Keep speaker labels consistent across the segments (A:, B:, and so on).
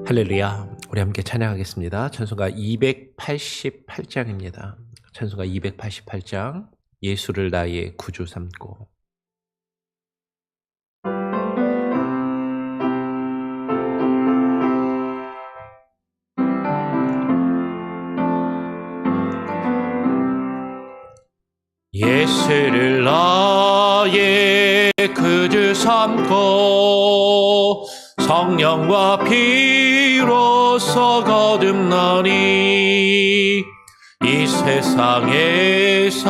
A: 할렐루야. 우리 함께 찬양하겠습니다. 찬송가 288장입니다. 찬송가 288장. 예수를 나의 구주 삼고. 예수를 나의 구주 삼고 성령과 피로써 거듭나니 이 세상에서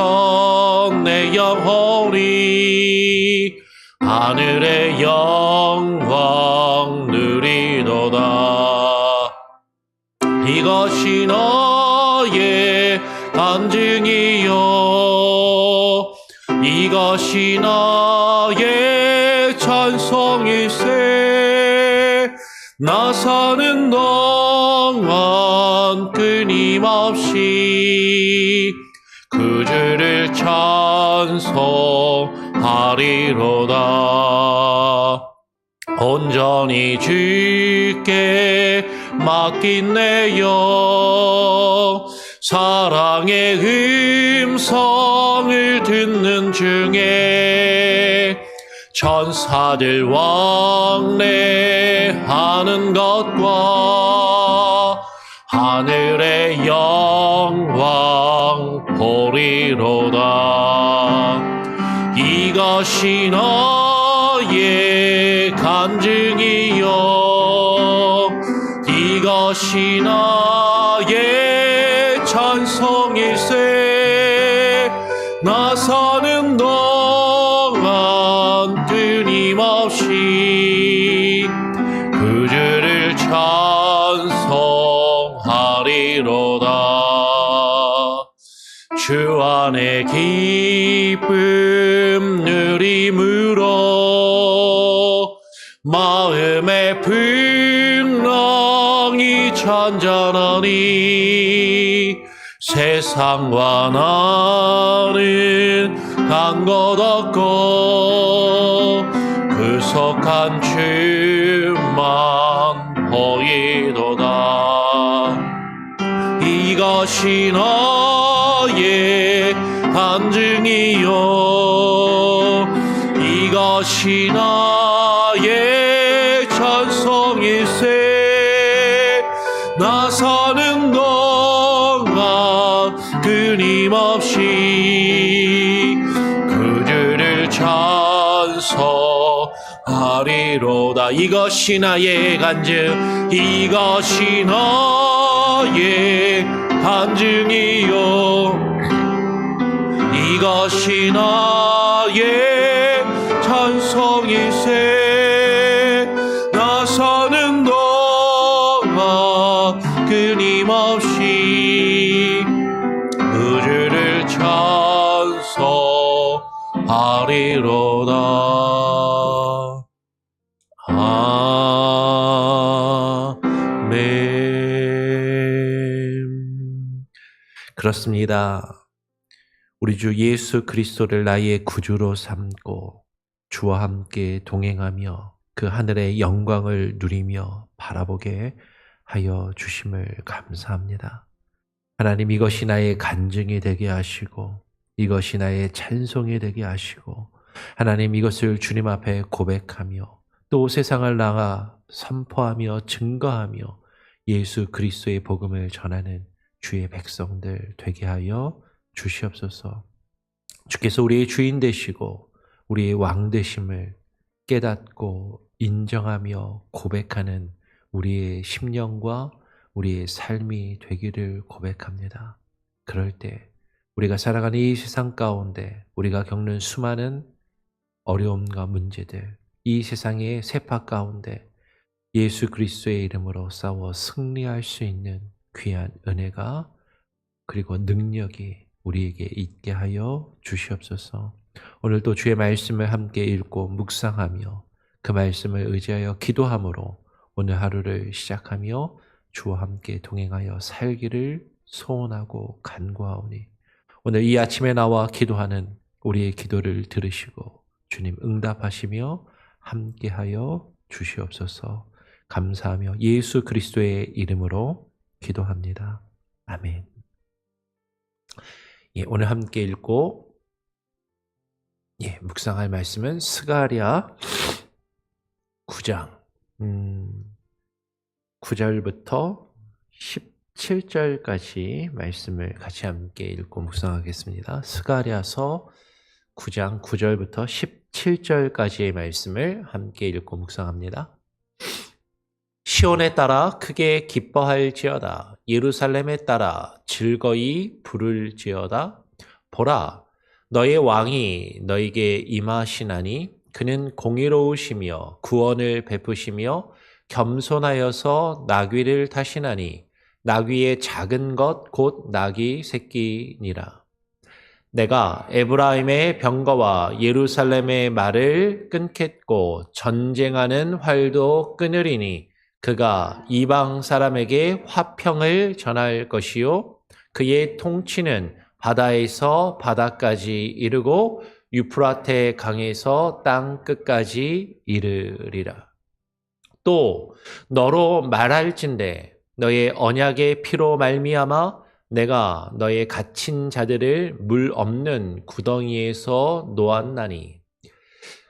A: 내 영혼이 하늘의 영광 누리도다. 이것이 너의 간증이요 이것이 나의 찬송일세. 나 사는 동안 끊임없이 구주를 찬송하리로다. 온전히 주께 맡긴 내 영 사랑의 음성을 듣는 중에 천사들 왕래하는 것과 하늘의 영광 보리로다. 이것이 너의 간증이요 이것이 나의 찬송일세. 나 사는 동안 끊임없이 구주를 찬송하리로다. 주 안에 기쁨 누림으로 마음의 풍랑이 잔잔하니 세상과 나는 간 것 없고 구속한 주만 보이도다. 이것이 너의 간증이요 이것이 나의 찬송일세. 나 사는 동안 끊임없이 구주를 찬송하리로다. 이것이 나의 간증 이것이 나의 간증이요 이것이 나의 찬송일세. 나 사는 동안 끊임없이 구주를 찬송하리로다. 아멘. 그렇습니다. 우리 주 예수 그리스도를 나의 구주로 삼고 주와 함께 동행하며 그 하늘의 영광을 누리며 바라보게 하여 주심을 감사합니다. 하나님, 이것이 나의 간증이 되게 하시고 이것이 나의 찬송이 되게 하시고 하나님, 이것을 주님 앞에 고백하며 또 세상을 나가 선포하며 증거하며 예수 그리스도의 복음을 전하는 주의 백성들 되게 하여 주시옵소서. 주께서 우리의 주인 되시고 우리의 왕 되심을 깨닫고 인정하며 고백하는 우리의 심령과 우리의 삶이 되기를 고백합니다. 그럴 때 우리가 살아가는 이 세상 가운데 우리가 겪는 수많은 어려움과 문제들, 이 세상의 세파 가운데 예수 그리스도의 이름으로 싸워 승리할 수 있는 귀한 은혜가 그리고 능력이 우리에게 있게 하여 주시옵소서. 오늘도 주의 말씀을 함께 읽고 묵상하며 그 말씀을 의지하여 기도함으로 오늘 하루를 시작하며 주와 함께 동행하여 살기를 소원하고 간구하오니 오늘 이 아침에 나와 기도하는 우리의 기도를 들으시고 주님 응답하시며 함께하여 주시옵소서. 감사하며 예수 그리스도의 이름으로 기도합니다. 아멘. 예, 오늘 함께 읽고 묵상할 말씀은 스가랴 9장 9절부터 17절까지 말씀을 같이 함께 읽고 묵상하겠습니다. 스가랴서 9장 9절부터 17절까지의 말씀을 함께 읽고 묵상합니다. 시온에 따라 크게 기뻐할지어다. 예루살렘에 따라 즐거이 부를지어다. 보라, 너의 왕이 너에게 임하시나니 그는 공의로우시며 구원을 베푸시며 겸손하여서 나귀를 타시나니 나귀의 작은 것 곧 나귀 새끼니라. 내가 에브라임의 병거와 예루살렘의 말을 끊겠고 전쟁하는 활도 끊으리니 그가 이방 사람에게 화평을 전할 것이요 그의 통치는 바다에서 바다까지 이르고 유프라테 강에서 땅 끝까지 이르리라. 또 너로 말할진대 너의 언약의 피로 말미암아 내가 너의 갇힌 자들을 물 없는 구덩이에서 놓았나니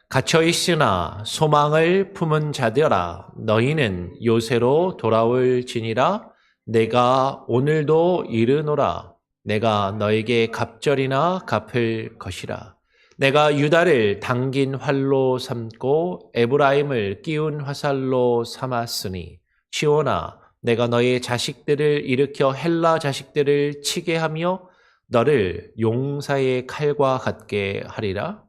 A: 갇혀 있으나 소망을 품은 자들아 너희는 요새로 돌아올지니라. 내가 오늘도 이르노라. 내가 너에게 갑절이나 갚을 것이라. 내가 유다를 당긴 활로 삼고 에브라임을 끼운 화살로 삼았으니 시온아 내가 너의 자식들을 일으켜 헬라 자식들을 치게 하며 너를 용사의 칼과 같게 하리라.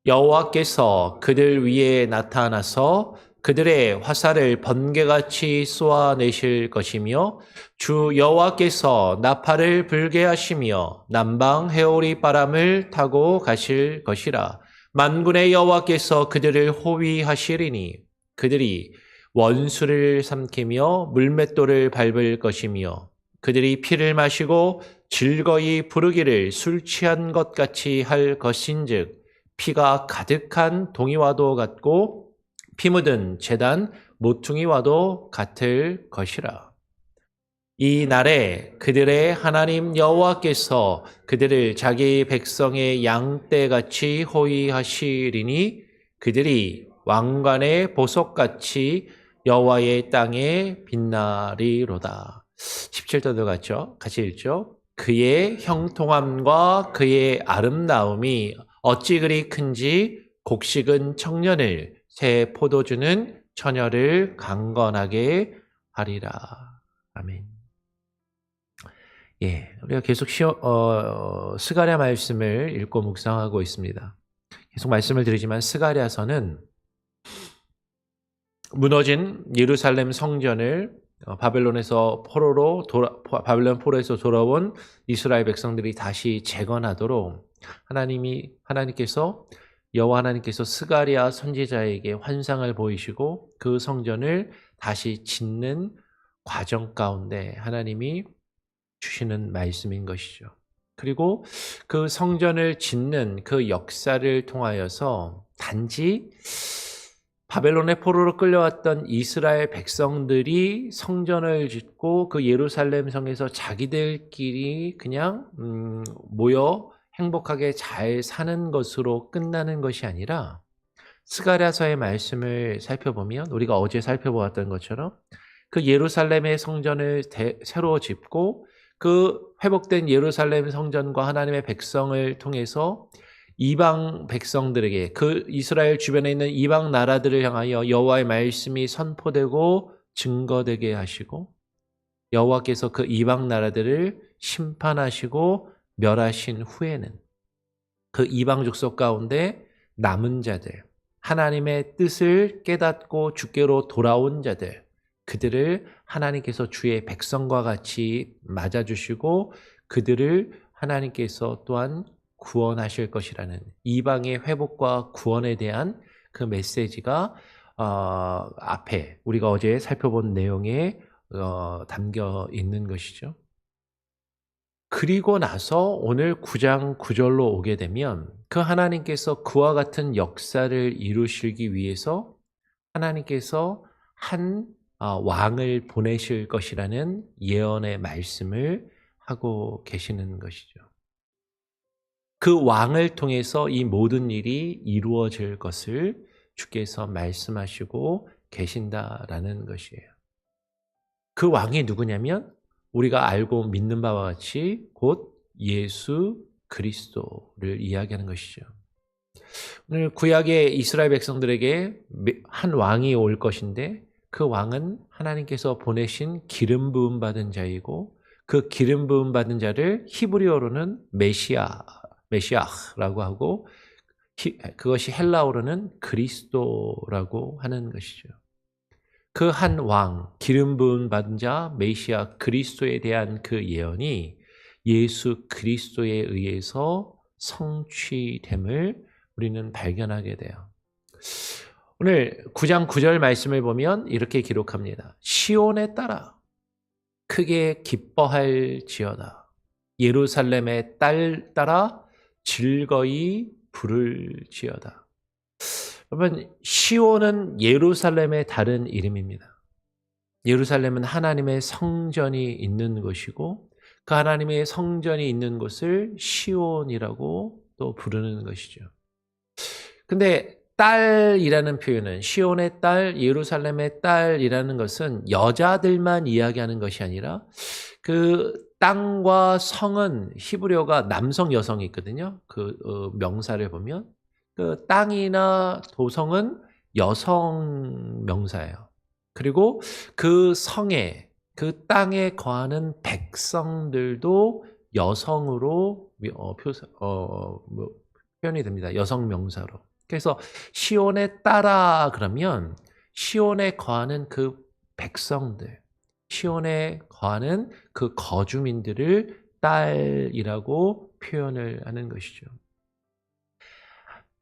A: 여호와께서 그들 위에 나타나서 그들의 화살을 번개같이 쏘아내실 것이며 주 여호와께서 나팔을 불게 하시며 남방 회오리 바람을 타고 가실 것이라. 만군의 여호와께서 그들을 호위하시리니 그들이 원수를 삼키며 물맷돌을 밟을 것이며 그들이 피를 마시고 즐거이 부르기를 술 취한 것 같이 할 것인즉 피가 가득한 동이와도 같고 피 묻은 제단 모퉁이와도 같을 것이라. 이 날에 그들의 하나님 여호와께서 그들을 자기 백성의 양떼같이 호위하시리니 그들이 왕관의 보석같이 여호와의 땅에 빛나리로다. 17절도 같죠? 같이 읽죠? 그의 형통함과 그의 아름다움이 어찌 그리 큰지 곡식은 청년을 새 포도주는 처녀를 강건하게 하리라. 아멘. 우리가 계속 스가랴 말씀을 읽고 묵상하고 있습니다. 계속 말씀을 드리지만 스가랴서는 무너진 예루살렘 성전을 바벨론 포로에서 돌아온 이스라엘 백성들이 다시 재건하도록 여호와 하나님께서 스가랴 선지자에게 환상을 보이시고 그 성전을 다시 짓는 과정 가운데 하나님이 주시는 말씀인 것이죠. 그리고 그 성전을 짓는 그 역사를 통하여서 단지 바벨론의 포로로 끌려왔던 이스라엘 백성들이 성전을 짓고 그 예루살렘 성에서 자기들끼리 그냥 모여 행복하게 잘 사는 것으로 끝나는 것이 아니라 스가랴서의 말씀을 살펴보면 우리가 어제 살펴보았던 것처럼 그 예루살렘의 성전을 새로 짓고 그 회복된 예루살렘 성전과 하나님의 백성을 통해서 이방 백성들에게 그 이스라엘 주변에 있는 이방 나라들을 향하여 여호와의 말씀이 선포되고 증거되게 하시고 여호와께서 그 이방 나라들을 심판하시고 멸하신 후에는 그 이방 족속 가운데 남은 자들, 하나님의 뜻을 깨닫고 주께로 돌아온 자들, 그들을 하나님께서 주의 백성과 같이 맞아주시고 그들을 하나님께서 또한 구원하실 것이라는 이방의 회복과 구원에 대한 그 메시지가 앞에 우리가 어제 살펴본 내용에 담겨 있는 것이죠. 그리고 나서 오늘 9장 9절로 오게 되면 그 하나님께서 그와 같은 역사를 이루시기 위해서 하나님께서 한 왕을 보내실 것이라는 예언의 말씀을 하고 계시는 것이죠. 그 왕을 통해서 이 모든 일이 이루어질 것을 주께서 말씀하시고 계신다라는 것이에요. 그 왕이 누구냐면 우리가 알고 믿는 바와 같이 곧 예수 그리스도를 이야기하는 것이죠. 오늘 구약의 이스라엘 백성들에게 한 왕이 올 것인데 그 왕은 하나님께서 보내신 기름 부음 받은 자이고 그 기름 부음 받은 자를 히브리어로는 메시아라고 하고 그것이 헬라어로는 그리스도라고 하는 것이죠. 그 한 왕, 기름 부음 받은 자, 메시아 그리스도에 대한 그 예언이 예수 그리스도에 의해서 성취됨을 우리는 발견하게 돼요. 오늘 9장 9절 말씀을 보면 이렇게 기록합니다. 시온에 따라 크게 기뻐할지어다. 예루살렘의 딸 따라 즐거이 부를지어다. 여러분, 시온은 예루살렘의 다른 이름입니다. 예루살렘은 하나님의 성전이 있는 곳이고 그 하나님의 성전이 있는 곳을 시온이라고 또 부르는 것이죠. 근데 딸이라는 표현은 시온의 딸, 예루살렘의 딸이라는 것은 여자들만 이야기하는 것이 아니라 그 땅과 성은 히브리어가 남성 여성이 있거든요. 그 명사를 보면 그 땅이나 도성은 여성 명사예요. 그리고 그 성에 그 땅에 거하는 백성들도 여성으로 표현이 됩니다. 여성 명사로. 그래서 시온에 따라 그러면 시온에 거하는 그 백성들, 시온에 거하는 그 거주민들을 딸이라고 표현을 하는 것이죠.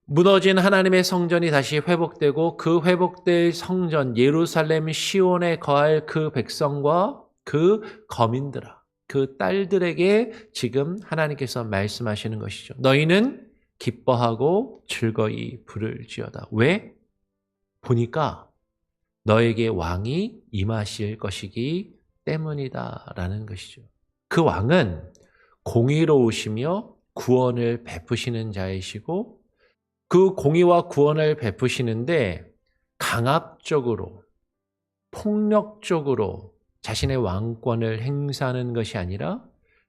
A: 무너진 하나님의 성전이 다시 회복되고 그 회복될 성전 예루살렘 시온에 거할 그 백성과 그 거민들아, 그 딸들에게 지금 하나님께서 말씀하시는 것이죠. 너희는 기뻐하고 즐거이 부를지어다. 왜? 보니까 너에게 왕이 임하실 것이기 때문이다라는 것이죠. 그 왕은 공의로우시며 구원을 베푸시는 자이시고 그 공의와 구원을 베푸시는데 강압적으로, 폭력적으로 자신의 왕권을 행사하는 것이 아니라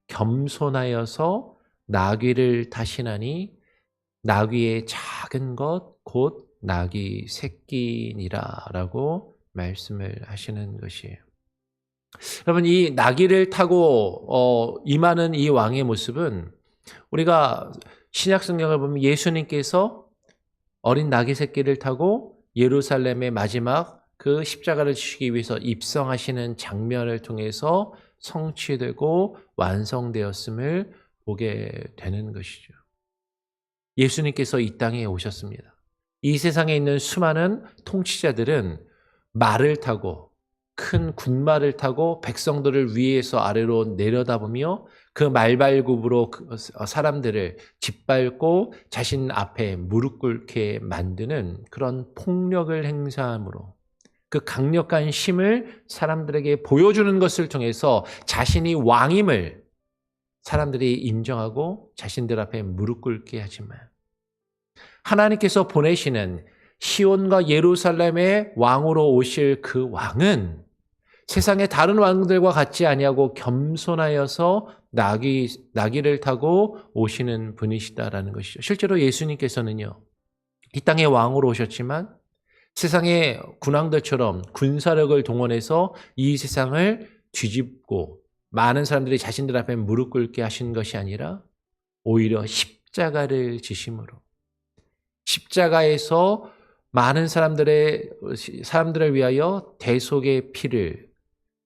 A: 겸손하여서 나귀를 타시나니 나귀의 작은 것 곧 나귀 새끼니라라고 말씀을 하시는 것이에요. 여러분, 이 나귀를 타고 임하는 이 왕의 모습은 우리가 신약 성경을 보면 예수님께서 어린 나귀 새끼를 타고 예루살렘의 마지막 그 십자가를 지시기 위해서 입성하시는 장면을 통해서 성취되고 완성되었음을 보게 되는 것이죠. 예수님께서 이 땅에 오셨습니다. 이 세상에 있는 수많은 통치자들은 말을 타고 큰 군말을 타고 백성들을 위에서 아래로 내려다보며 그 말발굽으로 사람들을 짓밟고 자신 앞에 무릎 꿇게 만드는 그런 폭력을 행사함으로 그 강력한 힘을 사람들에게 보여주는 것을 통해서 자신이 왕임을 사람들이 인정하고 자신들 앞에 무릎 꿇게 하지만 하나님께서 보내시는 시온과 예루살렘의 왕으로 오실 그 왕은 세상의 다른 왕들과 같지 아니하고 겸손하여서 나귀를 타고 오시는 분이시다라는 것이죠. 실제로 예수님께서는요, 이 땅의 왕으로 오셨지만 세상의 군왕들처럼 군사력을 동원해서 이 세상을 뒤집고 많은 사람들이 자신들 앞에 무릎 꿇게 하신 것이 아니라 오히려 십자가를 지심으로 십자가에서 많은 사람들을 위하여 대속의 피를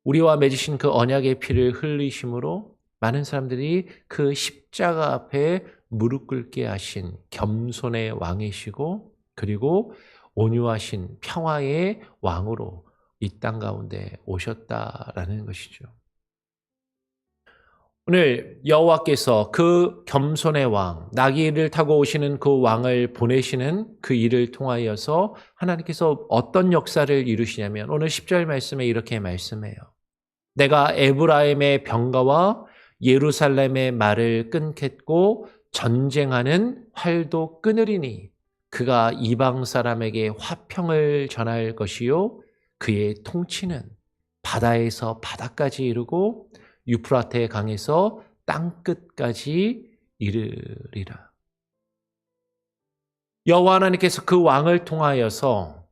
A: 우리와 맺으신 그 언약의 피를 흘리심으로 많은 사람들이 그 십자가 앞에 무릎 꿇게 하신 겸손의 왕이시고 그리고 온유하신 평화의 왕으로 이 땅 가운데 오셨다라는 것이죠. 오늘 여호와께서 그 겸손의 왕, 나귀를 타고 오시는 그 왕을 보내시는 그 일을 통하여서 하나님께서 어떤 역사를 이루시냐면 오늘 10절 말씀에 이렇게 말씀해요. 내가 에브라임의 병거와 예루살렘의 말을 끊겠고 전쟁하는 활도 끊으리니 그가 이방 사람에게 화평을 전할 것이요 그의 통치는 바다에서 바다까지 이르고 유프라테 강에서 땅끝까지 이르리라. 여호와 하나님께서 그 왕을 통하여서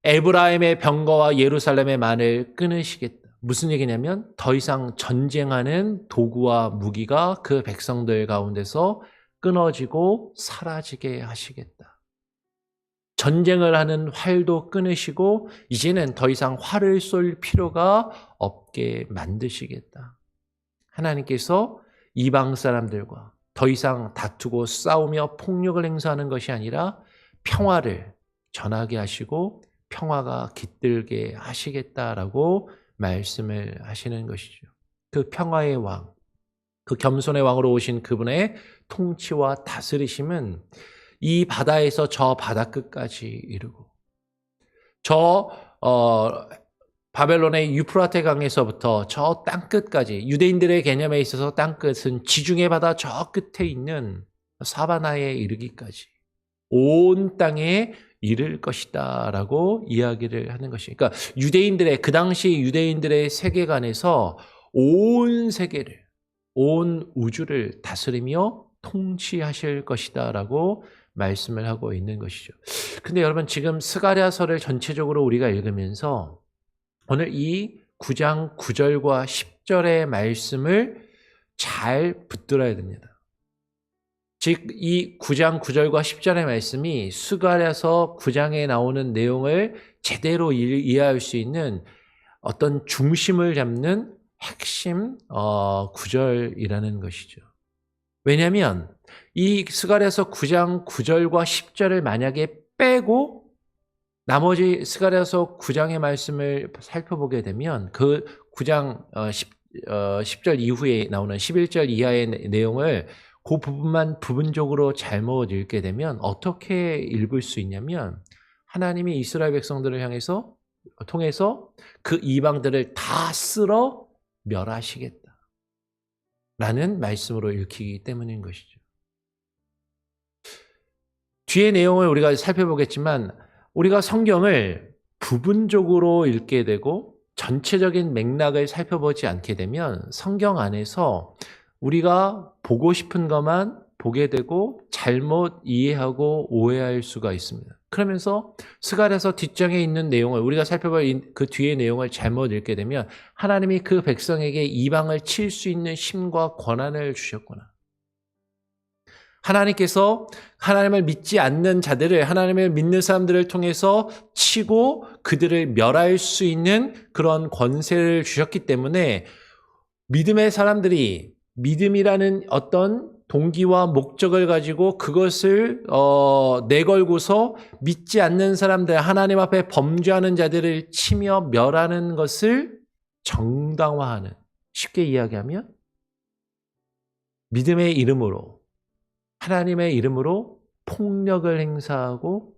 A: 에브라임의 병거와 예루살렘의 만을 끊으시겠다. 무슨 얘기냐면 더 이상 전쟁하는 도구와 무기가 그 백성들 가운데서 끊어지고 사라지게 하시겠다. 전쟁을 하는 활도 끊으시고 이제는 더 이상 활을 쏠 필요가 없게 만드시겠다. 하나님께서 이방 사람들과 더 이상 다투고 싸우며 폭력을 행사하는 것이 아니라 평화를 전하게 하시고 평화가 깃들게 하시겠다라고 말씀을 하시는 것이죠. 그 평화의 왕, 그 겸손의 왕으로 오신 그분의 통치와 다스리심은 이 바다에서 저 바다 끝까지 이르고 바벨론의 유프라테 강에서부터 저 땅끝까지 유대인들의 개념에 있어서 땅끝은 지중해 바다 저 끝에 있는 사바나에 이르기까지 온 땅에 이를 것이다 라고 이야기를 하는 것이 그러니까 그 당시 유대인들의 세계관에서 온 세계를 온 우주를 다스리며 통치하실 것이다 라고 말씀을 하고 있는 것이죠. 근데 여러분 지금 스가랴서를 전체적으로 우리가 읽으면서 오늘 이 9장 9절과 10절의 말씀을 잘 붙들어야 됩니다. 즉 이 9장 9절과 10절의 말씀이 스가랴서 9장에 나오는 내용을 제대로 이해할 수 있는 어떤 중심을 잡는 핵심 구절이라는 것이죠. 왜냐하면 이 스가랴서 9장 9절과 10절을 만약에 빼고 나머지 스가랴서 9장의 말씀을 살펴보게 되면 그 9장 10절 이후에 나오는 11절 이하의 내용을 그 부분만 부분적으로 잘못 읽게 되면 어떻게 읽을 수 있냐면 하나님이 이스라엘 백성들을 통해서 그 이방들을 다 쓸어 멸하시겠다 라는 말씀으로 읽히기 때문인 것이죠. 뒤의 내용을 우리가 살펴보겠지만 우리가 성경을 부분적으로 읽게 되고 전체적인 맥락을 살펴보지 않게 되면 성경 안에서 우리가 보고 싶은 것만 보게 되고 잘못 이해하고 오해할 수가 있습니다. 그러면서 스가랴서 뒷장에 있는 내용을 우리가 살펴볼 그 뒤의 내용을 잘못 읽게 되면 하나님이 그 백성에게 이방을 칠 수 있는 힘과 권한을 주셨구나. 하나님께서 하나님을 믿지 않는 자들을 하나님을 믿는 사람들을 통해서 치고 그들을 멸할 수 있는 그런 권세를 주셨기 때문에 믿음의 사람들이 믿음이라는 어떤 동기와 목적을 가지고 그것을 내걸고서 믿지 않는 사람들, 하나님 앞에 범죄하는 자들을 치며 멸하는 것을 정당화하는, 쉽게 이야기하면 믿음의 이름으로 하나님의 이름으로 폭력을 행사하고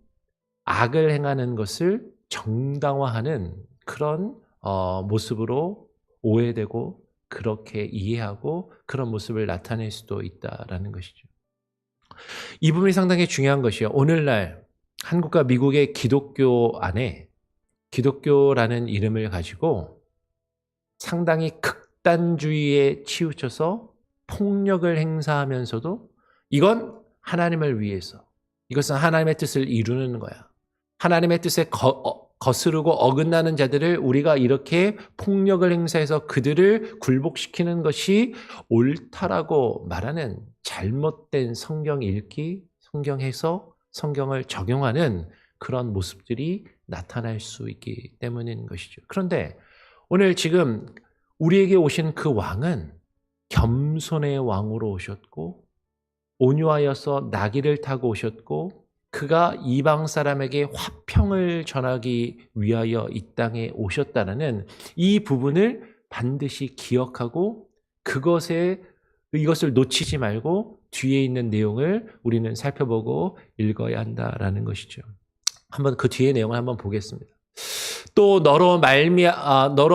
A: 악을 행하는 것을 정당화하는 그런 모습으로 오해되고 그렇게 이해하고 그런 모습을 나타낼 수도 있다라는 것이죠. 이 부분이 상당히 중요한 것이요. 오늘날 한국과 미국의 기독교 안에 기독교라는 이름을 가지고 상당히 극단주의에 치우쳐서 폭력을 행사하면서도 이건 하나님을 위해서, 이것은 하나님의 뜻을 이루는 거야. 하나님의 뜻에 거스르고 어긋나는 자들을 우리가 이렇게 폭력을 행사해서 그들을 굴복시키는 것이 옳다라고 말하는 잘못된 성경 읽기, 성경 해석, 성경을 적용하는 그런 모습들이 나타날 수 있기 때문인 것이죠. 그런데 오늘 지금 우리에게 오신 그 왕은 겸손의 왕으로 오셨고 온유하여서 나귀를 타고 오셨고 그가 이방 사람에게 화평을 전하기 위하여 이 땅에 오셨다는 이 부분을 반드시 기억하고 이것을 놓치지 말고 뒤에 있는 내용을 우리는 살펴보고 읽어야 한다라는 것이죠. 한번 그 뒤에 내용을 한번 보겠습니다. 또 너로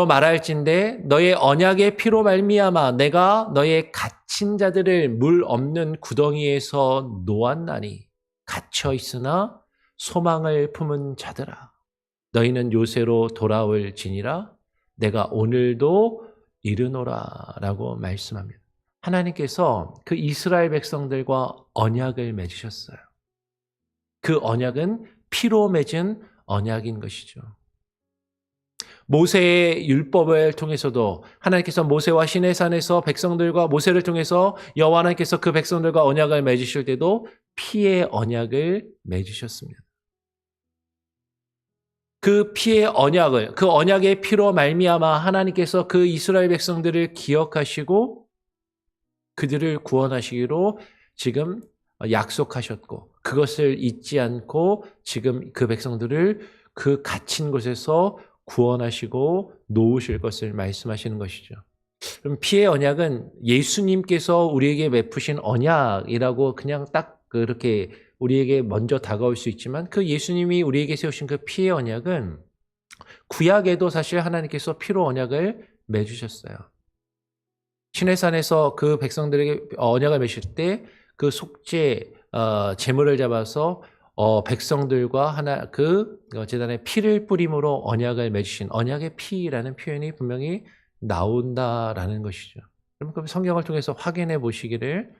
A: 말할진대 너의 언약의 피로 말미암아 내가 너의 갇힌 자들을 물 없는 구덩이에서 놓았나니 갇혀 있으나 소망을 품은 자들아 너희는 요새로 돌아올지니라 내가 오늘도 이르노라라고 말씀합니다. 하나님께서 그 이스라엘 백성들과 언약을 맺으셨어요. 그 언약은 피로 맺은 언약인 것이죠. 모세의 율법을 통해서도 하나님께서 모세와 시내산에서 백성들과 모세를 통해서 여호와 하나님께서 그 백성들과 언약을 맺으실 때도 피의 언약을 맺으셨습니다. 그 피의 언약을, 그 언약의 피로 말미암아 하나님께서 그 이스라엘 백성들을 기억하시고 그들을 구원하시기로 지금 약속하셨고 그것을 잊지 않고 지금 그 백성들을 그 갇힌 곳에서 구원하시고 놓으실 것을 말씀하시는 것이죠. 그럼 피의 언약은 예수님께서 우리에게 베푸신 언약이라고 그냥 딱 그렇게 우리에게 먼저 다가올 수 있지만 그 예수님이 우리에게 세우신 그 피의 언약은 구약에도 사실 하나님께서 피로 언약을 맺으셨어요. 시내산에서 그 백성들에게 언약을 맺으실 때 그 속죄 제물을 잡아서 백성들과 그 제단에 피를 뿌림으로 언약을 맺으신 언약의 피라는 표현이 분명히 나온다라는 것이죠. 그럼 성경을 통해서 확인해 보시기를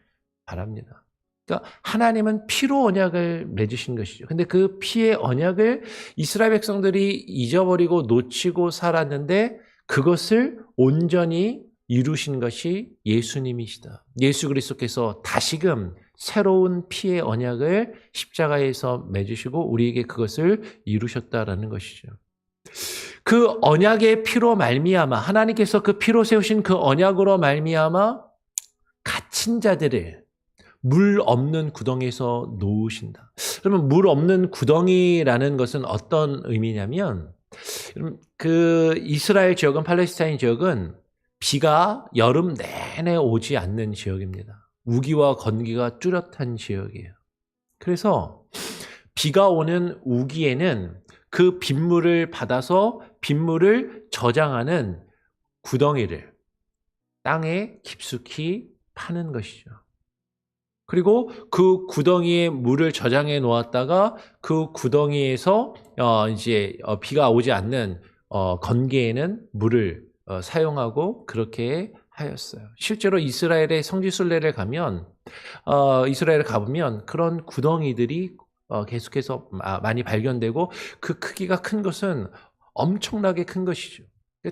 A: 바랍니다. 그러니까 하나님은 피로 언약을 맺으신 것이죠. 근데 그 피의 언약을 이스라엘 백성들이 잊어버리고 놓치고 살았는데 그것을 온전히 이루신 것이 예수님이시다. 예수 그리스도께서 다시금 새로운 피의 언약을 십자가에서 맺으시고 우리에게 그것을 이루셨다라는 것이죠. 그 언약의 피로 말미암아 하나님께서 그 피로 세우신 그 언약으로 말미암아 갇힌 자들을 물 없는 구덩이에서 놓으신다. 그러면 물 없는 구덩이라는 것은 어떤 의미냐면 그 이스라엘 지역은 팔레스타인 지역은 비가 여름 내내 오지 않는 지역입니다. 우기와 건기가 뚜렷한 지역이에요. 그래서 비가 오는 우기에는 그 빗물을 받아서 빗물을 저장하는 구덩이를 땅에 깊숙이 파는 것이죠. 그리고 그 구덩이에 물을 저장해 놓았다가 그 구덩이에서 이제 비가 오지 않는 건기에는 물을 사용하고 그렇게 하였어요. 실제로 이스라엘의 성지순례를 가면 이스라엘을 가보면 그런 구덩이들이 계속해서 많이 발견되고 그 크기가 큰 것은 엄청나게 큰 것이죠.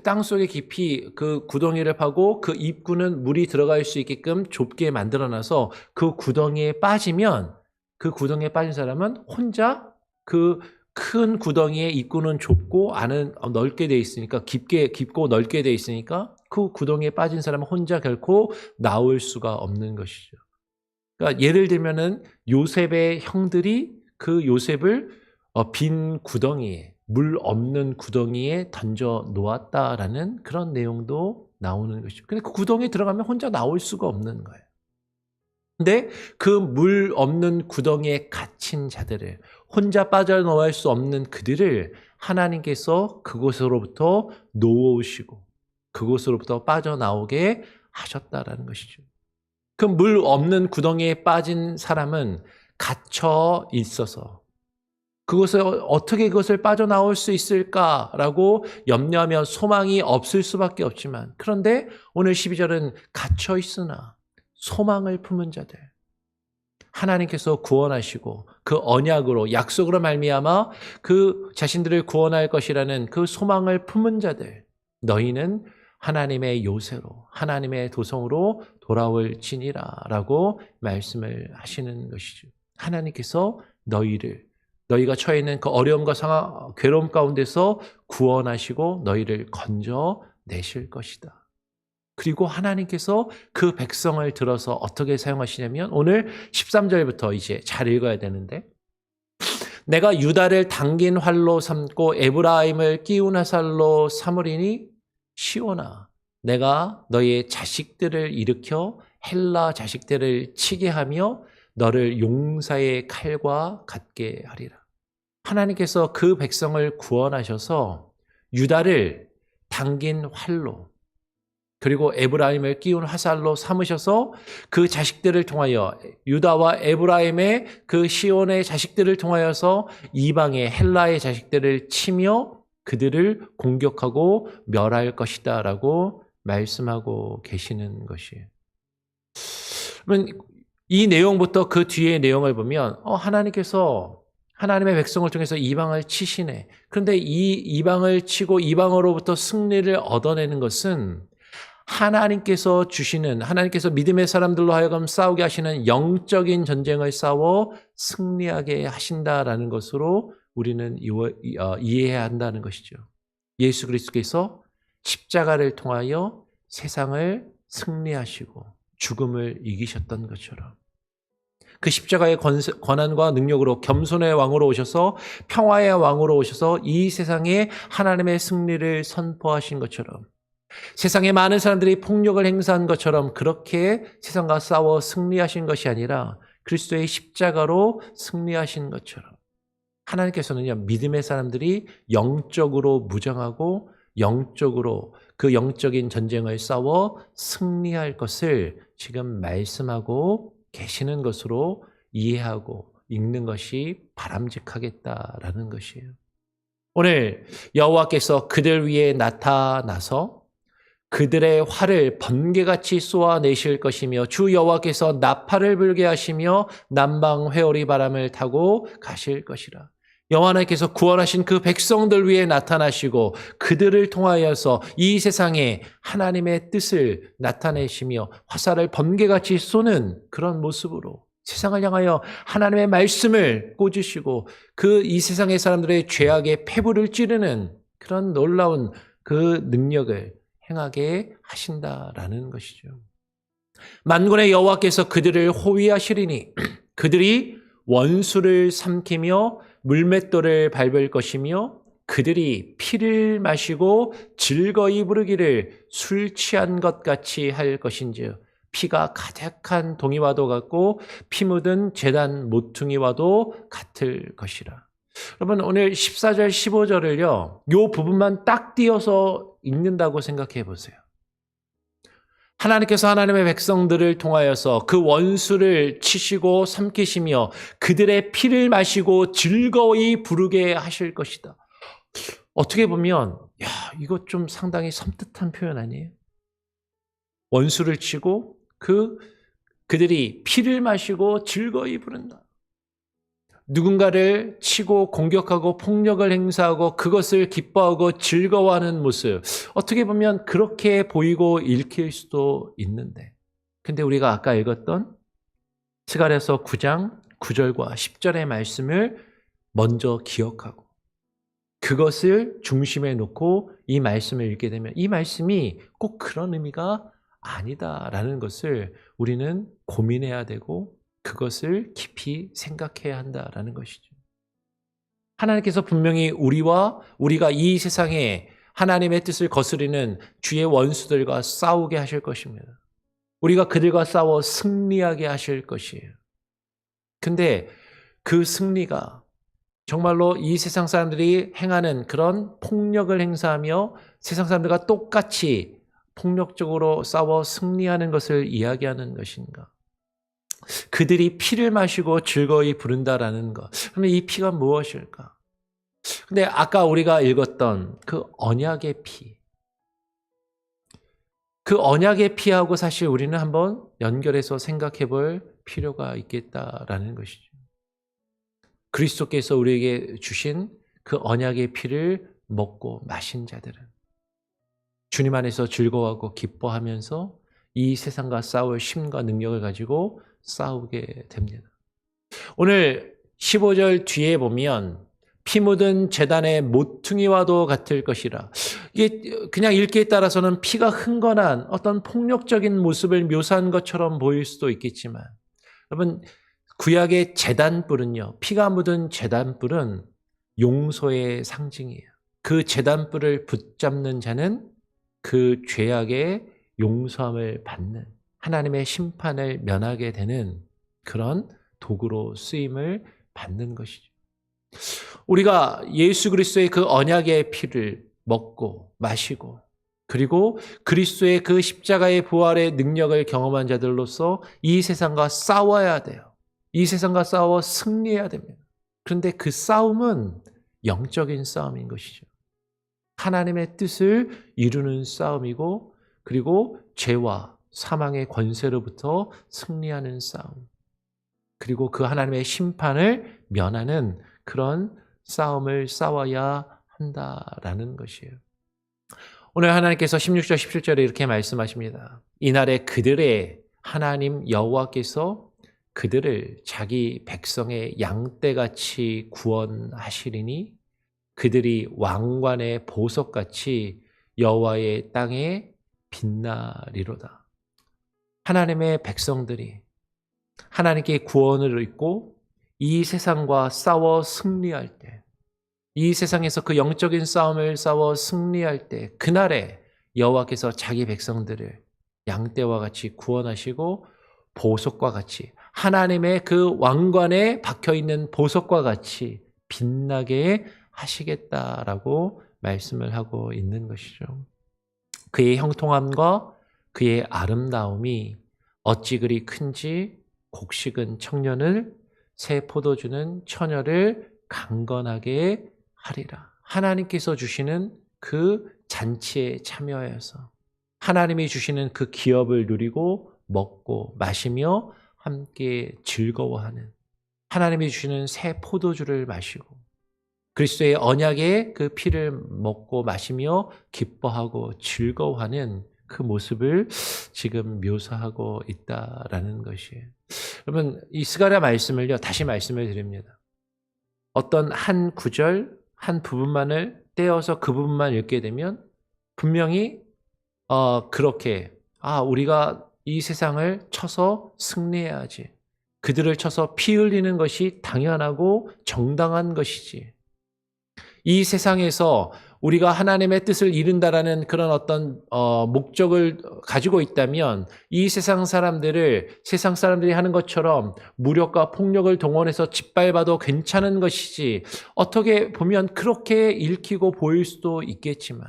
A: 땅속에 깊이 그 구덩이를 파고 그 입구는 물이 들어갈 수 있게끔 좁게 만들어놔서 그 구덩이에 빠지면 그 구덩이에 빠진 사람은 혼자 그 큰 구덩이의 입구는 좁고 안은 넓게 돼 있으니까 깊고 넓게 돼 있으니까 그 구덩이에 빠진 사람은 혼자 결코 나올 수가 없는 것이죠. 그러니까 예를 들면은 요셉의 형들이 그 요셉을 빈 구덩이에 물 없는 구덩이에 던져 놓았다라는 그런 내용도 나오는 것이죠. 근데 그 구덩이에 들어가면 혼자 나올 수가 없는 거예요. 근데 그 물 없는 구덩이에 갇힌 자들을 혼자 빠져나올 수 없는 그들을 하나님께서 그곳으로부터 놓으시고 그곳으로부터 빠져나오게 하셨다라는 것이죠. 그 물 없는 구덩이에 빠진 사람은 갇혀 있어서 어떻게 그것을 빠져나올 수 있을까라고 염려하며 소망이 없을 수밖에 없지만 그런데 오늘 12절은 갇혀 있으나 소망을 품은 자들 하나님께서 구원하시고 그 언약으로 약속으로 말미암아 그 자신들을 구원할 것이라는 그 소망을 품은 자들 너희는 하나님의 요새로 하나님의 도성으로 돌아올지니라 라고 말씀을 하시는 것이죠. 하나님께서 너희가 처해 있는 그 어려움과 괴로움 가운데서 구원하시고 너희를 건져내실 것이다. 그리고 하나님께서 그 백성을 들어서 어떻게 사용하시냐면 오늘 13절부터 이제 잘 읽어야 되는데 내가 유다를 당긴 활로 삼고 에브라임을 끼운 화살로 삼으리니 시온아 내가 너의 자식들을 일으켜 헬라 자식들을 치게 하며 너를 용사의 칼과 같게 하리라. 하나님께서 그 백성을 구원하셔서 유다를 당긴 활로 그리고 에브라임을 끼운 화살로 삼으셔서 그 자식들을 통하여 유다와 에브라임의 그 시온의 자식들을 통하여서 이방의 헬라의 자식들을 치며 그들을 공격하고 멸할 것이다 라고 말씀하고 계시는 것이에요. 그러면 이 내용부터 그 뒤의 내용을 보면 하나님께서 하나님의 백성을 통해서 이방을 치시네. 그런데 이 이방을 치고 이방으로부터 승리를 얻어내는 것은 하나님께서 주시는, 하나님께서 믿음의 사람들로 하여금 싸우게 하시는 영적인 전쟁을 싸워 승리하게 하신다라는 것으로 우리는 이해해야 한다는 것이죠. 예수 그리스도께서 십자가를 통하여 세상을 승리하시고 죽음을 이기셨던 것처럼 그 십자가의 권한과 능력으로 겸손의 왕으로 오셔서 평화의 왕으로 오셔서 이 세상에 하나님의 승리를 선포하신 것처럼 세상에 많은 사람들이 폭력을 행사한 것처럼 그렇게 세상과 싸워 승리하신 것이 아니라 그리스도의 십자가로 승리하신 것처럼 하나님께서는요, 믿음의 사람들이 영적으로 무장하고 영적으로 그 영적인 전쟁을 싸워 승리할 것을 지금 말씀하고 계시는 것으로 이해하고 읽는 것이 바람직하겠다라는 것이에요. 오늘 여호와께서 그들 위에 나타나서 그들의 활을 번개같이 쏘아내실 것이며 주 여호와께서 나팔을 불게 하시며 남방 회오리 바람을 타고 가실 것이라. 여호와 하나님께서 구원하신 그 백성들 위에 나타나시고 그들을 통하여서 이 세상에 하나님의 뜻을 나타내시며 화살을 번개같이 쏘는 그런 모습으로 세상을 향하여 하나님의 말씀을 꽂으시고 그 이 세상의 사람들의 죄악의 폐부를 찌르는 그런 놀라운 그 능력을 행하게 하신다라는 것이죠. 만군의 여호와께서 그들을 호위하시리니 그들이 원수를 삼키며 물맷돌을 밟을 것이며 그들이 피를 마시고 즐거이 부르기를 술 취한 것 같이 할 것인지요. 피가 가득한 동이와도 같고 피 묻은 제단 모퉁이와도 같을 것이라. 여러분 오늘 14절 15절을요. 이 부분만 딱 띄어서 읽는다고 생각해 보세요. 하나님께서 하나님의 백성들을 통하여서 그 원수를 치시고 삼키시며 그들의 피를 마시고 즐거이 부르게 하실 것이다. 어떻게 보면 이거 좀 상당히 섬뜩한 표현 아니에요? 원수를 치고 그들이 피를 마시고 즐거이 부른다. 누군가를 치고 공격하고 폭력을 행사하고 그것을 기뻐하고 즐거워하는 모습. 어떻게 보면 그렇게 보이고 읽힐 수도 있는데. 근데 우리가 아까 읽었던 스가랴서 9장 9절과 10절의 말씀을 먼저 기억하고 그것을 중심에 놓고 이 말씀을 읽게 되면 이 말씀이 꼭 그런 의미가 아니다라는 것을 우리는 고민해야 되고 그것을 깊이 생각해야 한다라는 것이죠. 하나님께서 분명히 우리가 이 세상에 하나님의 뜻을 거스리는 주의 원수들과 싸우게 하실 것입니다. 우리가 그들과 싸워 승리하게 하실 것이에요. 근데 그 승리가 정말로 이 세상 사람들이 행하는 그런 폭력을 행사하며 세상 사람들과 똑같이 폭력적으로 싸워 승리하는 것을 이야기하는 것인가? 그들이 피를 마시고 즐거이 부른다라는 것. 그러면 이 피가 무엇일까? 근데 아까 우리가 읽었던 그 언약의 피. 그 언약의 피하고 사실 우리는 한번 연결해서 생각해 볼 필요가 있겠다라는 것이죠. 그리스도께서 우리에게 주신 그 언약의 피를 먹고 마신 자들은 주님 안에서 즐거워하고 기뻐하면서 이 세상과 싸울 힘과 능력을 가지고 싸우게 됩니다. 오늘 15절 뒤에 보면 피 묻은 제단의 모퉁이와도 같을 것이라. 이게 그냥 읽기에 따라서는 피가 흥건한 어떤 폭력적인 모습을 묘사한 것처럼 보일 수도 있겠지만 여러분 구약의 제단불은요. 피가 묻은 제단불은 용서의 상징이에요. 그 제단불을 붙잡는 자는 그 죄악의 용서함을 받는 하나님의 심판을 면하게 되는 그런 도구로 쓰임을 받는 것이죠. 우리가 예수 그리스도의 그 언약의 피를 먹고 마시고 그리고 그리스도의 그 십자가의 부활의 능력을 경험한 자들로서 이 세상과 싸워야 돼요. 이 세상과 싸워 승리해야 됩니다. 그런데 그 싸움은 영적인 싸움인 것이죠. 하나님의 뜻을 이루는 싸움이고 그리고 죄와 사망의 권세로부터 승리하는 싸움. 그리고 그 하나님의 심판을 면하는 그런 싸움을 싸워야 한다라는 것이에요. 오늘 하나님께서 16절 17절에 이렇게 말씀하십니다. 이날에 그들의 하나님 여호와께서 그들을 자기 백성의 양떼같이 구원하시리니 그들이 왕관의 보석같이 여호와의 땅에 빛나리로다. 하나님의 백성들이 하나님께 구원을 얻고 이 세상과 싸워 승리할 때, 이 세상에서 그 영적인 싸움을 싸워 승리할 때 그날에 여호와께서 자기 백성들을 양떼와 같이 구원하시고 보석과 같이 하나님의 그 왕관에 박혀있는 보석과 같이 빛나게 하시겠다라고 말씀을 하고 있는 것이죠. 그의 형통함과 그의 아름다움이 어찌 그리 큰지 곡식은 청년을 새 포도주는 처녀를 강건하게 하리라. 하나님께서 주시는 그 잔치에 참여해서 하나님이 주시는 그 기업을 누리고 먹고 마시며 함께 즐거워하는 하나님이 주시는 새 포도주를 마시고 그리스도의 언약의 그 피를 먹고 마시며 기뻐하고 즐거워하는 그 모습을 지금 묘사하고 있다라는 것이에요. 여러분, 이 스가랴 말씀을요, 다시 말씀을 드립니다. 어떤 한 구절, 한 부분만을 떼어서 그 부분만 읽게 되면 분명히 그렇게 우리가 이 세상을 쳐서 승리해야지. 그들을 쳐서 피 흘리는 것이 당연하고 정당한 것이지. 이 세상에서 우리가 하나님의 뜻을 이룬다라는 그런 어떤 목적을 가지고 있다면 이 세상 사람들이 하는 것처럼 무력과 폭력을 동원해서 짓밟아도 괜찮은 것이지 어떻게 보면 그렇게 읽히고 보일 수도 있겠지만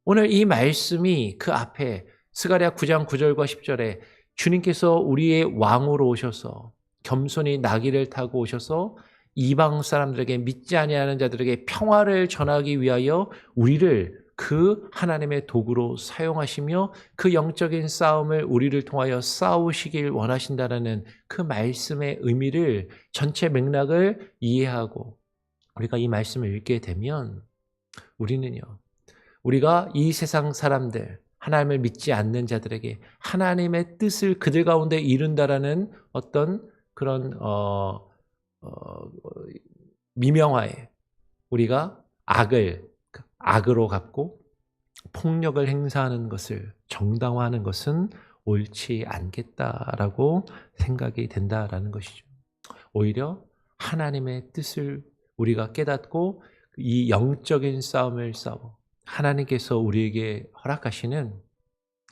A: 오늘 이 말씀이 그 앞에 스가랴 9장 9절과 10절에 주님께서 우리의 왕으로 오셔서 겸손히 나귀를 타고 오셔서 이방 사람들에게 믿지 아니하는 자들에게 평화를 전하기 위하여 우리를 그 하나님의 도구로 사용하시며 그 영적인 싸움을 우리를 통하여 싸우시길 원하신다는 그 말씀의 의미를 전체 맥락을 이해하고 우리가 이 말씀을 읽게 되면 우리가 이 세상 사람들 하나님을 믿지 않는 자들에게 하나님의 뜻을 그들 가운데 이룬다라는 어떤 그런 미명화에 우리가 악으로 갚고 폭력을 행사하는 것을 정당화하는 것은 옳지 않겠다라고 생각이 된다라는 것이죠. 오히려 하나님의 뜻을 우리가 깨닫고 이 영적인 싸움을 싸워 하나님께서 우리에게 허락하시는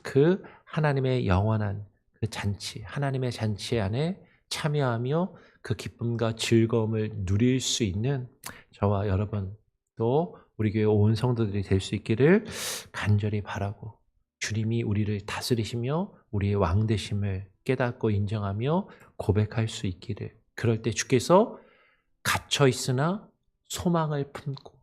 A: 그 하나님의 영원한 그 잔치, 하나님의 잔치 안에 참여하며 그 기쁨과 즐거움을 누릴 수 있는 저와 여러분 또 우리 교회 온 성도들이 될 수 있기를 간절히 바라고 주님이 우리를 다스리시며 우리의 왕 되심을 깨닫고 인정하며 고백할 수 있기를 그럴 때 주께서 갇혀 있으나 소망을 품고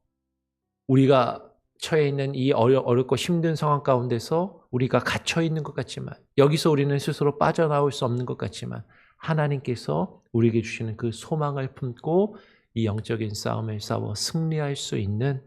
A: 우리가 처해 있는 이 어렵고 힘든 상황 가운데서 우리가 갇혀 있는 것 같지만 여기서 우리는 스스로 빠져나올 수 없는 것 같지만 하나님께서 우리에게 주시는 그 소망을 품고 이 영적인 싸움을 싸워 승리할 수 있는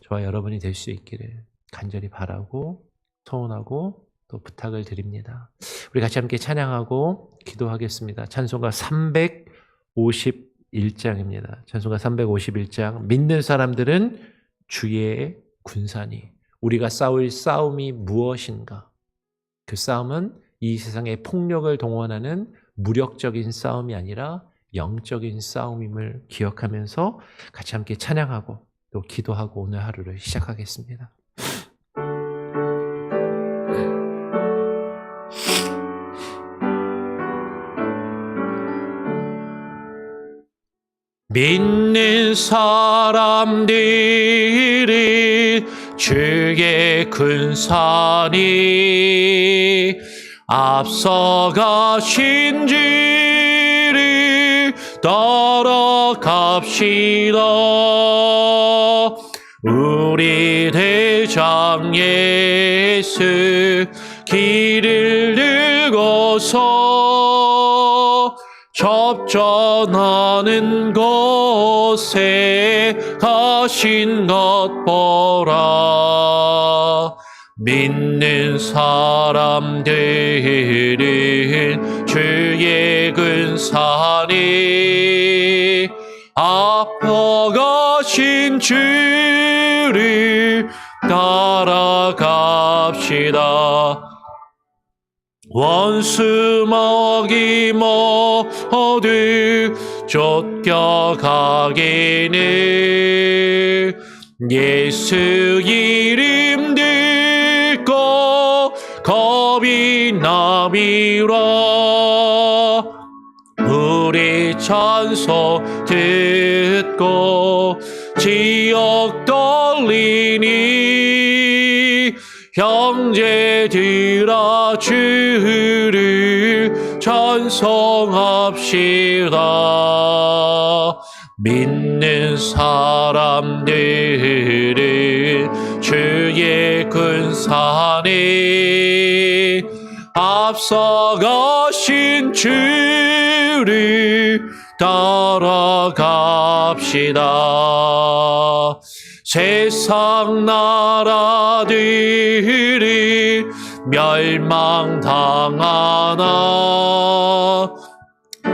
A: 저와 여러분이 될 수 있기를 간절히 바라고 소원하고 또 부탁을 드립니다. 우리 같이 함께 찬양하고 기도하겠습니다. 찬송가 351장입니다. 찬송가 351장 믿는 사람들은 주의 군사니 우리가 싸울 싸움이 무엇인가? 그 싸움은 이 세상의 폭력을 동원하는 무력적인 싸움이 아니라 영적인 싸움임을 기억하면서 같이 함께 찬양하고 또 기도하고 오늘 하루를 시작하겠습니다. 믿는 사람들이 주의 큰 산이 앞서가신 지를 따라갑시다. 우리 대장 예수 길을 들고서 접전하는 곳에 가신 것 보라. 믿는 사람들은 주의 큰 산이 앞서가신 주를 따라갑시다. 원수 먹이 모두 쫓겨가기는 예수 이름 듣고 겁이 나미라. 우리 찬송 듣고 지옥 떨리니 형제들아 주를 찬송합시다. 믿는 사람들은 주의 큰 산이 앞서가신 주를 따라갑시다. 세상 나라들이 멸망당하나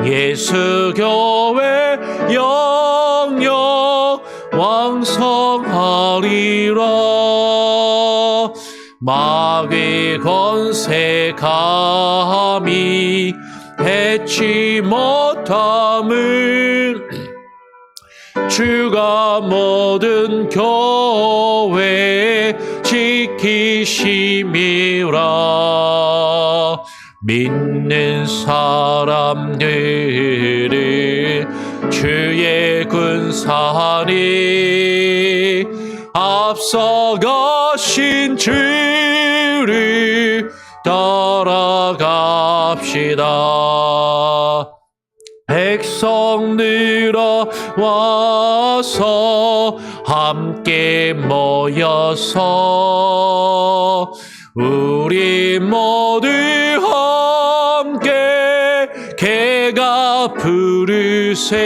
A: 예수 교회 영영 왕성하리라. 마귀 권세 감히 해치 못함을 주가 모든 교회 지키심이라. 믿는 사람들은 주의 큰 산이 앞서가신 주를 따라갑시다. 백성들아 와서 함께 모여서 우리 모두 함께 개가 부르세.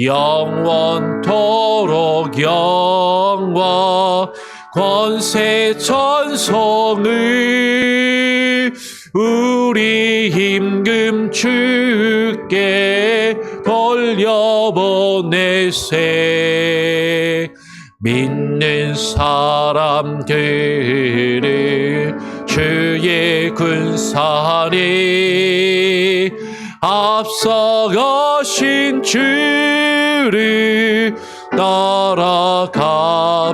A: 영원토록 영광 권세 찬송을 우리 임금 주께 돌려보내세. 믿는 사람들은 주의 큰 산이 앞서가신 주를 따라갑시다.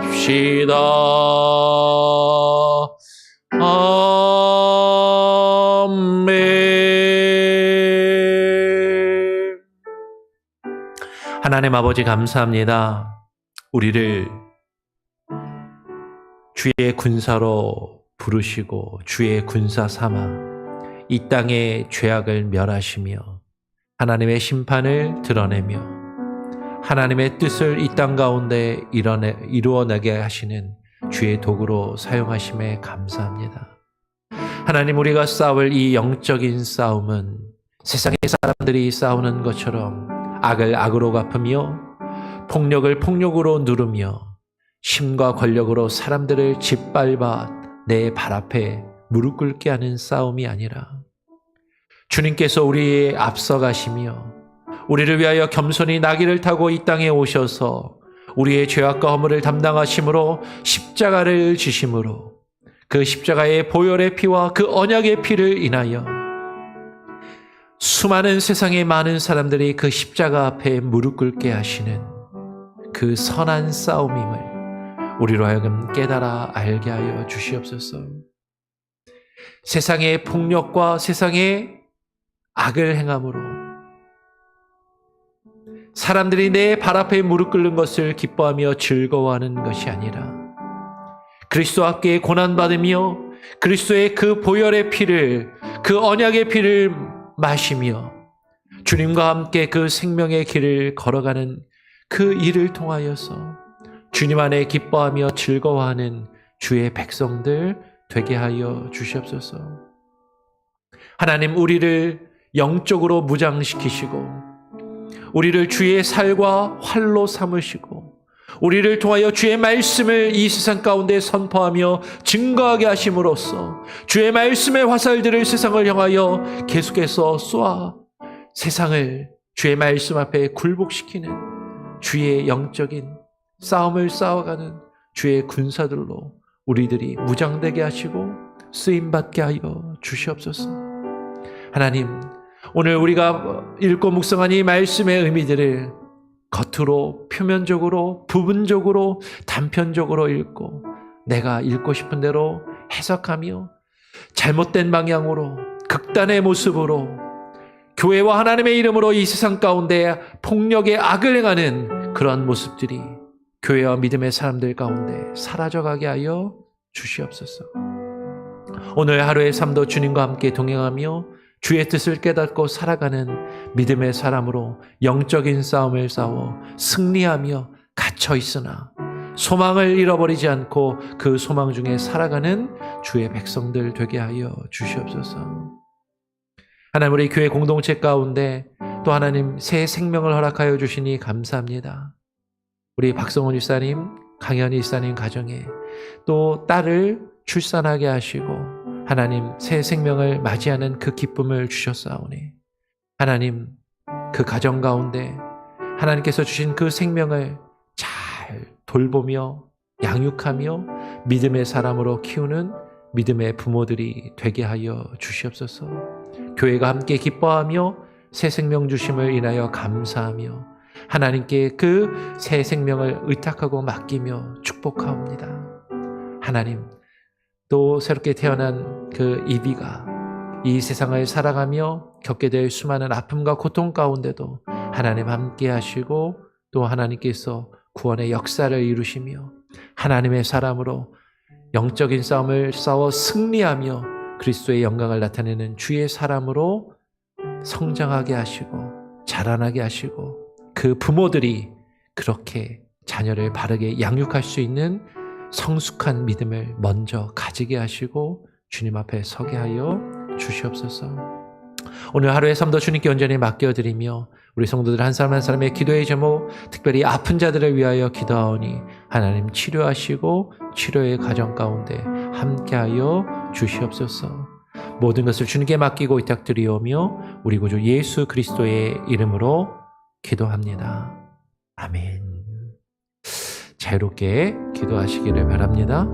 A: 아멘. 하나님 아버지 감사합니다. 우리를 주의 군사로 부르시고 주의 군사 삼아 이 땅의 죄악을 멸하시며 하나님의 심판을 드러내며 하나님의 뜻을 이 땅 가운데 이루어내게 하시는 주의 도구로 사용하심에 감사합니다. 하나님, 우리가 싸울 이 영적인 싸움은 세상의 사람들이 싸우는 것처럼 악을 악으로 갚으며 폭력을 폭력으로 누르며 힘과 권력으로 사람들을 짓밟아 내 발 앞에 무릎 꿇게 하는 싸움이 아니라 주님께서 우리에 앞서가시며 우리를 위하여 겸손히 나귀를 타고 이 땅에 오셔서 우리의 죄악과 허물을 담당하심으로 십자가를 지심으로 그 십자가의 보혈의 피와 그 언약의 피를 인하여 수많은 세상의 많은 사람들이 그 십자가 앞에 무릎 꿇게 하시는 그 선한 싸움임을 우리로 하여금 깨달아 알게 하여 주시옵소서. 세상의 폭력과 세상의 악을 행함으로 사람들이 내 발 앞에 무릎 꿇는 것을 기뻐하며 즐거워하는 것이 아니라 그리스도와 함께 고난받으며 그리스도의 그 보혈의 피를, 그 언약의 피를 마시며 주님과 함께 그 생명의 길을 걸어가는 그 일을 통하여서 주님 안에 기뻐하며 즐거워하는 주의 백성들 되게 하여 주시옵소서. 하나님, 우리를 영적으로 무장시키시고 우리를 주의 살과 활로 삼으시고 우리를 통하여 주의 말씀을 이 세상 가운데 선포하며 증거하게 하심으로써 주의 말씀의 화살들을 세상을 향하여 계속해서 쏘아 세상을 주의 말씀 앞에 굴복시키는 주의 영적인 싸움을 싸워가는 주의 군사들로 우리들이 무장되게 하시고 쓰임받게 하여 주시옵소서. 하나님, 오늘 우리가 읽고 묵상한 이 말씀의 의미들을 겉으로, 표면적으로, 부분적으로, 단편적으로 읽고 내가 읽고 싶은 대로 해석하며 잘못된 방향으로, 극단의 모습으로 교회와 하나님의 이름으로 이 세상 가운데 폭력의 악을 행하는 그런 모습들이 교회와 믿음의 사람들 가운데 사라져가게 하여 주시옵소서. 오늘 하루의 삶도 주님과 함께 동행하며 주의 뜻을 깨닫고 살아가는 믿음의 사람으로 영적인 싸움을 싸워 승리하며 갇혀 있으나 소망을 잃어버리지 않고 그 소망 중에 살아가는 주의 백성들 되게 하여 주시옵소서. 하나님, 우리 교회 공동체 가운데 또 하나님 새 생명을 허락하여 주시니 감사합니다. 우리 박성훈 집사님, 강현희 집사님 가정에 또 딸을 출산하게 하시고 하나님 새 생명을 맞이하는 그 기쁨을 주셨사오니 하나님 그 가정 가운데 하나님께서 주신 그 생명을 잘 돌보며 양육하며 믿음의 사람으로 키우는 믿음의 부모들이 되게 하여 주시옵소서. 교회가 함께 기뻐하며 새 생명 주심을 인하여 감사하며 하나님께 그 새 생명을 의탁하고 맡기며 축복하옵니다. 하나님, 또 새롭게 태어난 그 이비가 이 세상을 살아가며 겪게 될 수많은 아픔과 고통 가운데도 하나님 함께 하시고 또 하나님께서 구원의 역사를 이루시며 하나님의 사람으로 영적인 싸움을 싸워 승리하며 그리스도의 영광을 나타내는 주의 사람으로 성장하게 하시고 자라나게 하시고 그 부모들이 그렇게 자녀를 바르게 양육할 수 있는 성숙한 믿음을 먼저 가지게 하시고 주님 앞에 서게 하여 주시옵소서. 오늘 하루의 삶도 주님께 온전히 맡겨드리며 우리 성도들 한 사람 한 사람의 기도의 제목, 특별히 아픈 자들을 위하여 기도하오니 하나님 치료하시고 치료의 과정 가운데 함께하여 주시옵소서. 모든 것을 주님께 맡기고 위탁드리오며 우리 구주 예수 그리스도의 이름으로 기도합니다. 아멘. 자유롭게 기도하시기를 바랍니다.